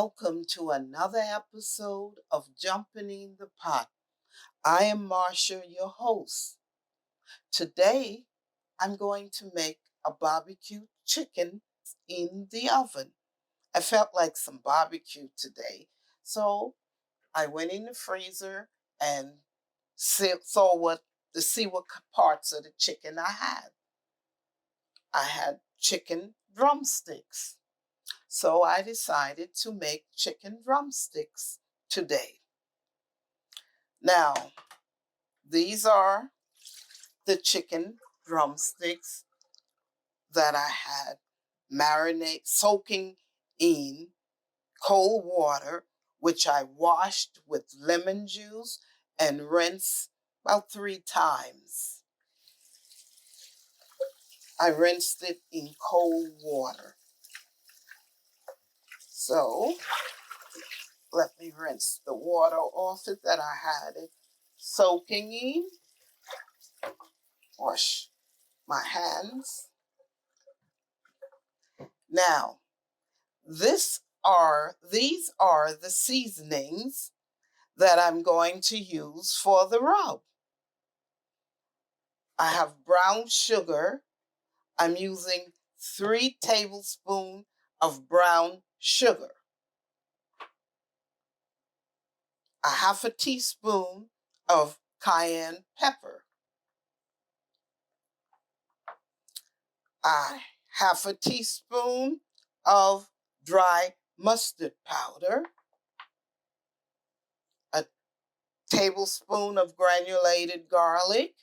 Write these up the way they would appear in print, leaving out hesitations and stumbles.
Welcome to another episode of Jumping in the Pot. I am Marcia, your host. Today, I'm going to make a barbecue chicken in the oven. I felt like some barbecue today, so I went in the freezer and saw to see what parts of the chicken I had. I had chicken drumsticks. So I decided to make chicken drumsticks today. Now, these are the chicken drumsticks that I had soaking in cold water, which I washed with lemon juice and rinsed about 3 times. I rinsed it in cold water. So, let me rinse the water off it that I had it soaking in. Wash my hands. Now, these are the seasonings that I'm going to use for the rub. I have brown sugar. I'm using 3 tablespoons of brown sugar. A half a teaspoon of cayenne pepper. A half a teaspoon of dry mustard powder. A tablespoon of granulated garlic.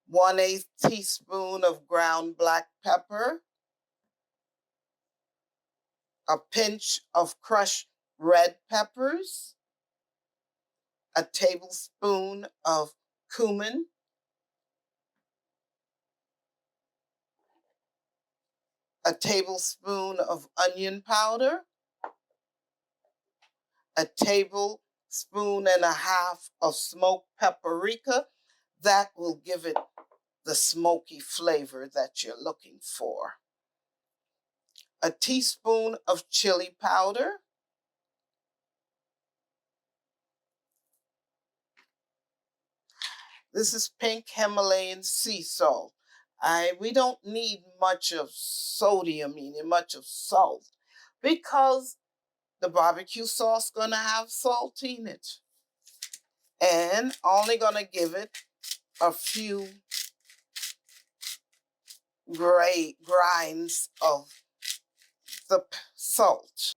1/8 teaspoon of ground black pepper. A pinch of crushed red peppers. A tablespoon of cumin. A tablespoon of onion powder. A tablespoon and a half of smoked paprika. That will give it the smoky flavor that you're looking for. A teaspoon of chili powder. This is pink Himalayan sea salt. We don't need much of sodium, meaning much of salt, because the barbecue sauce going to have salt in it. And only going to give it a few grinds of the salt.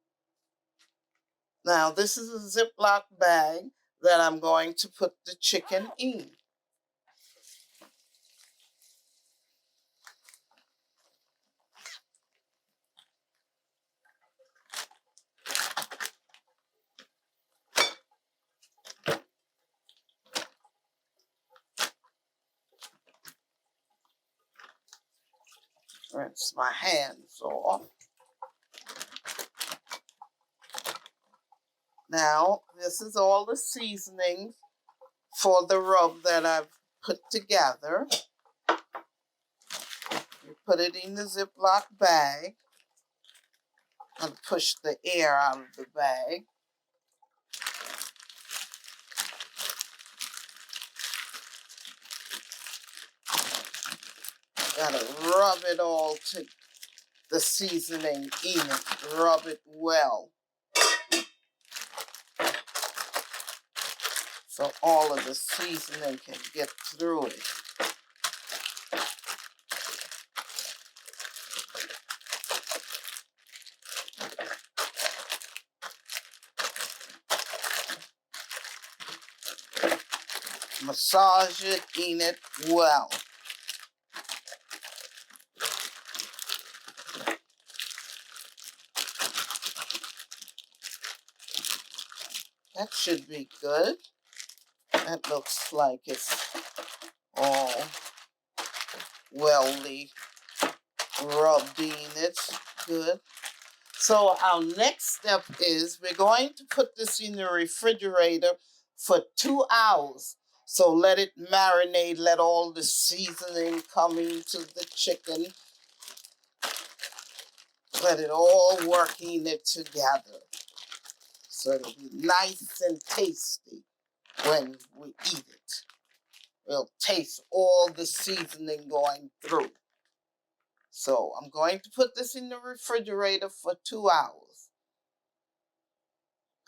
Now, this is a Ziploc bag that I'm going to put the chicken in. Rinse my hands off. Now, this is all the seasonings for the rub that I've put together. You put it in the Ziploc bag and push the air out of the bag. Gotta rub it all to the seasoning in it. Rub it well. So all of the seasoning can get through it. Massage it in it well. That should be good. That looks like it's all welly rubbed in it. Good. So our next step is we're going to put this in the refrigerator for 2 hours. So let it marinate, let all the seasoning come into the chicken. Let it all working it together. So it'll be nice and tasty when we eat it. We'll taste all the seasoning going through. So I'm going to put this in the refrigerator for 2 hours.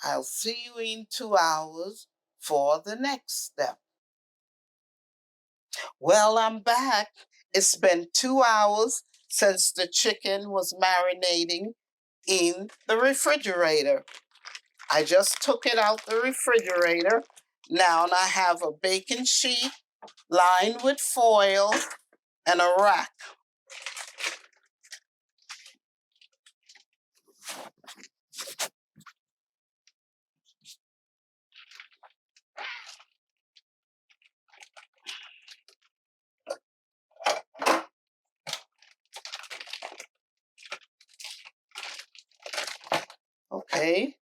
I'll see you in 2 hours for the next step. Well, I'm back. It's been 2 hours since the chicken was marinating in the refrigerator. I just took it out the refrigerator. Now I have a baking sheet lined with foil and a rack. Okay,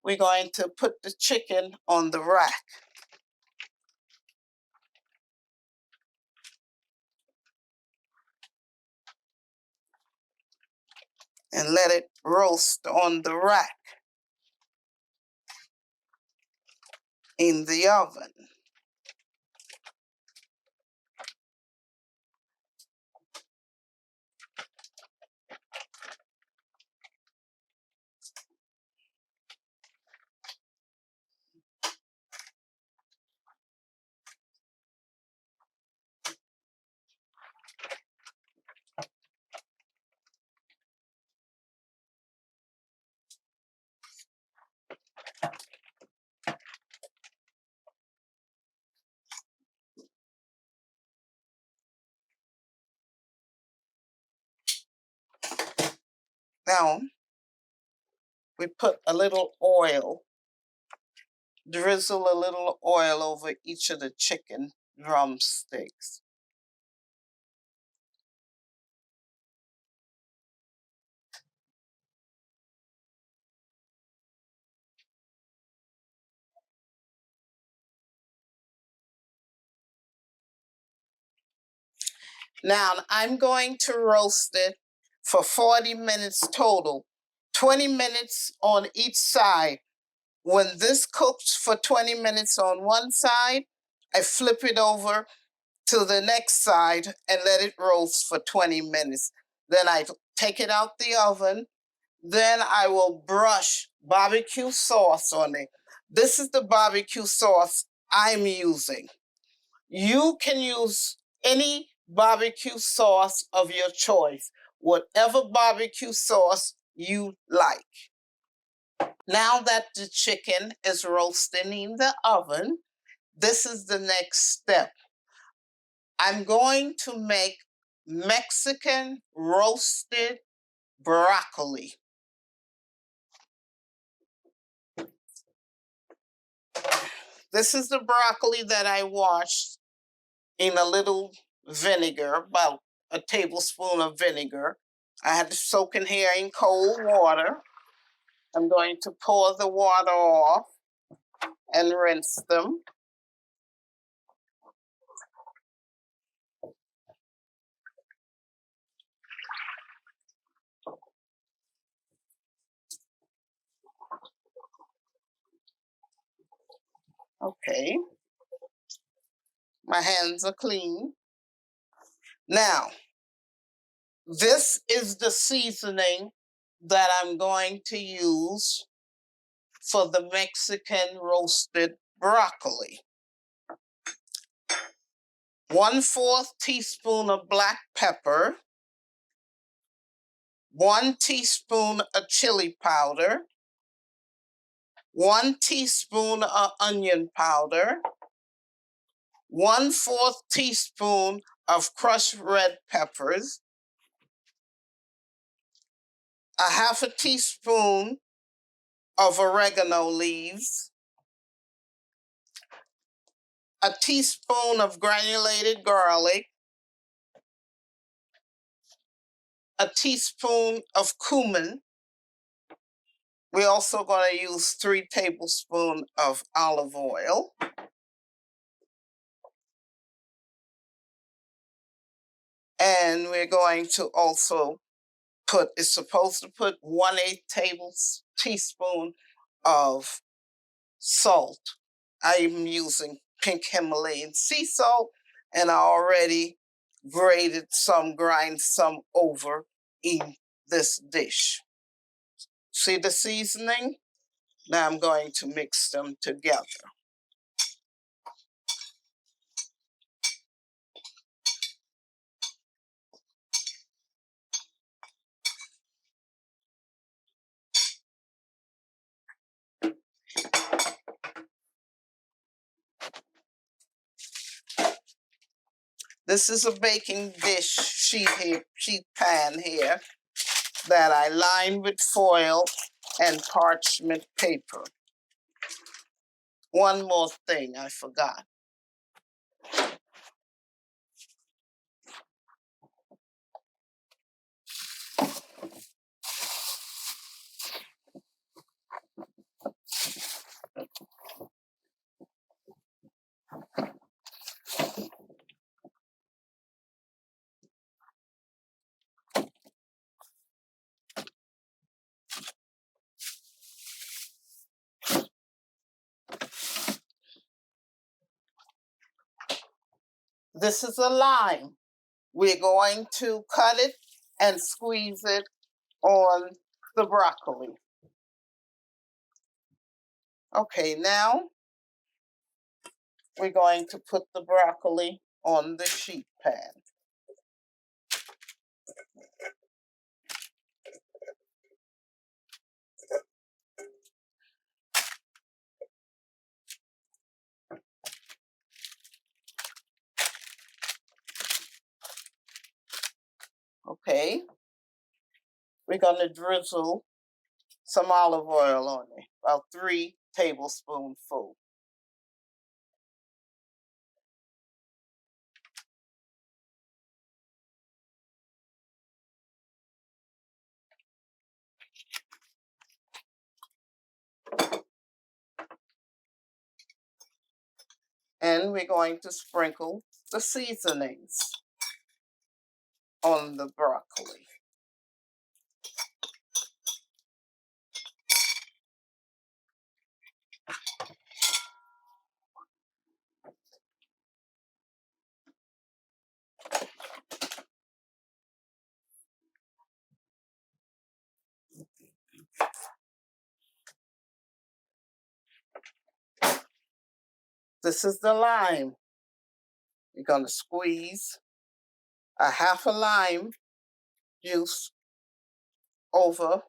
we're going to put the chicken on the rack. And let it roast on the rack in the oven. Now, we put a little oil, drizzle a little oil over each of the chicken drumsticks. Now, I'm going to roast it for 40 minutes total, 20 minutes on each side. When this cooks for 20 minutes on one side, I flip it over to the next side and let it roast for 20 minutes. Then I take it out the oven. Then I will brush barbecue sauce on it. This is the barbecue sauce I'm using. You can use any barbecue sauce of your choice, whatever barbecue sauce you like. Now that the chicken is roasting in the oven, this is the next step. I'm going to make Mexican roasted broccoli. This is the broccoli that I washed in a little vinegar, about a tablespoon of vinegar. I had to soak in here in cold water. I'm going to pour the water off and rinse them. Okay, my hands are clean. Now, this is the seasoning that I'm going to use for the Mexican roasted broccoli. 1/4 teaspoon of black pepper, 1 teaspoon of chili powder, 1 teaspoon of onion powder, 1/4 teaspoon of crushed red peppers, a 1/2 teaspoon of oregano leaves, a teaspoon of granulated garlic, a teaspoon of cumin. We're also going to use 3 tablespoons of olive oil. And we're going to also it's supposed to put 1/8 teaspoon of salt. I'm using pink Himalayan sea salt, and I already grind some over in this dish. See the seasoning? Now I'm going to mix them together. This is a baking dish sheet pan here that I line with foil and parchment paper. One more thing I forgot. This is a lime. We're going to cut it and squeeze it on the broccoli. Okay, now we're going to put the broccoli on the sheet pan. Okay, we're going to drizzle some olive oil on it, about 3 tablespoons full. And we're going to sprinkle the seasonings on the broccoli. This is the lime. You're going to squeeze a half a lime juice over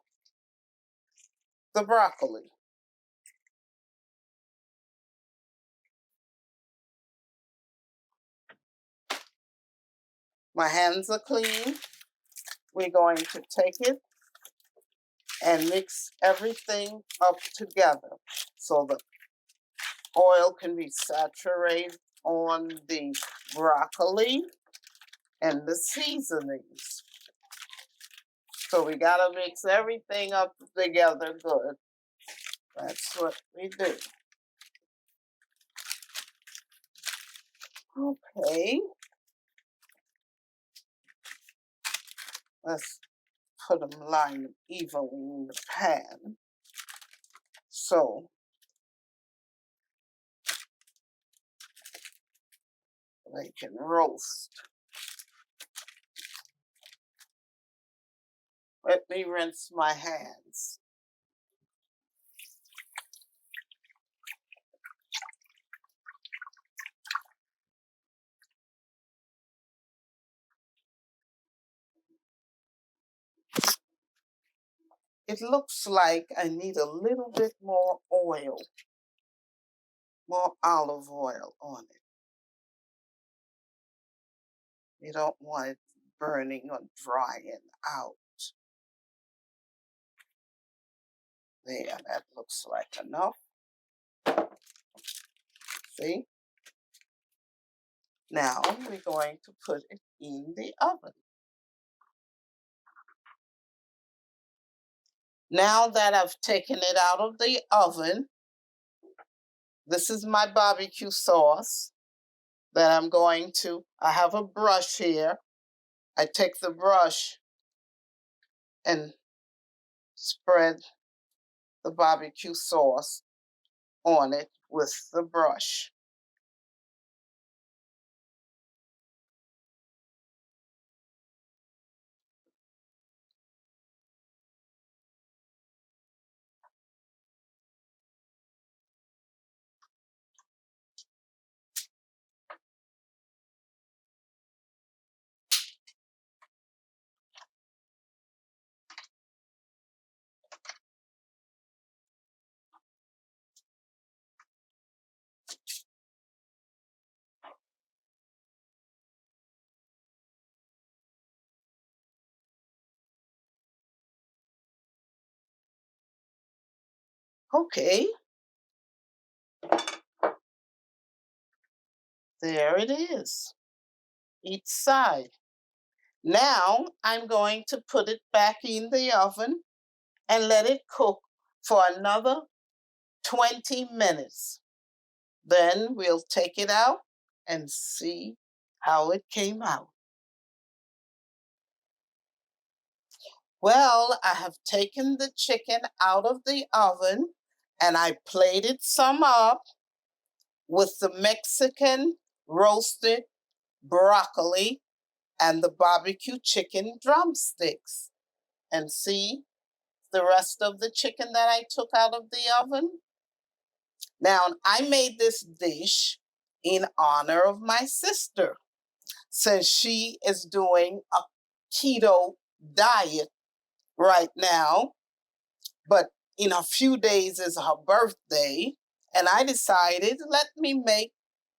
the broccoli. My hands are clean. We're going to take it and mix everything up together so the oil can be saturated on the broccoli and the seasonings. So we gotta mix everything up together good. That's what we do. Okay. Let's put them lined evenly in the pan. So they can roast. Let me rinse my hands. It looks like I need a little bit more oil, more olive oil on it. You don't want it burning or drying out. There, that looks like enough. See? Now we're going to put it in the oven. Now that I've taken it out of the oven, this is my barbecue sauce that I have a brush here. I take the brush and spread the barbecue sauce on it with the brush. Okay, there it is, each side. Now I'm going to put it back in the oven and let it cook for another 20 minutes. Then we'll take it out and see how it came out. Well, I have taken the chicken out of the oven and I plated some up with the Mexican roasted broccoli and the barbecue chicken drumsticks. And see the rest of the chicken that I took out of the oven? Now, I made this dish in honor of my sister, since she is doing a keto diet right now, but in a few days is her birthday, and I decided, let me make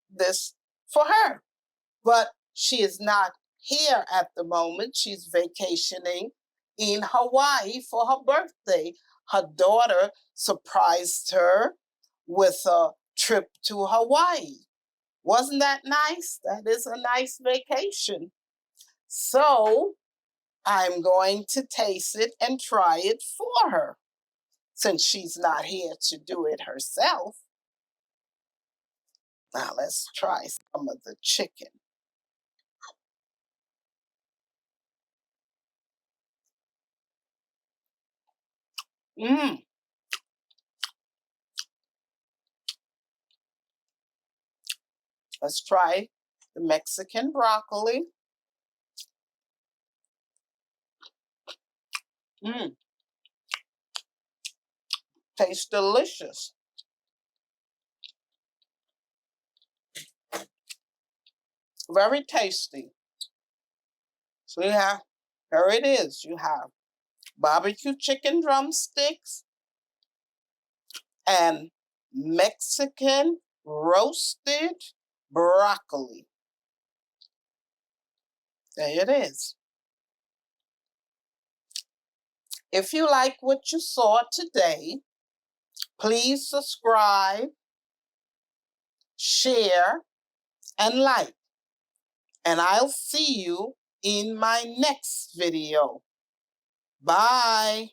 this for her. But she is not here at the moment. She's vacationing in Hawaii for her birthday. Her daughter surprised her with a trip to Hawaii. Wasn't that nice? That is a nice vacation. So I'm going to taste it and try it for her, since she's not here to do it herself. Now let's try some of the chicken. Mmm. Let's try the Mexican broccoli. Mmm. Tastes delicious. Very tasty. So you have, here it is. You have barbecue chicken drumsticks and Mexican roasted broccoli. There it is. If you like what you saw today, please subscribe, share, and like. And I'll see you in my next video. Bye.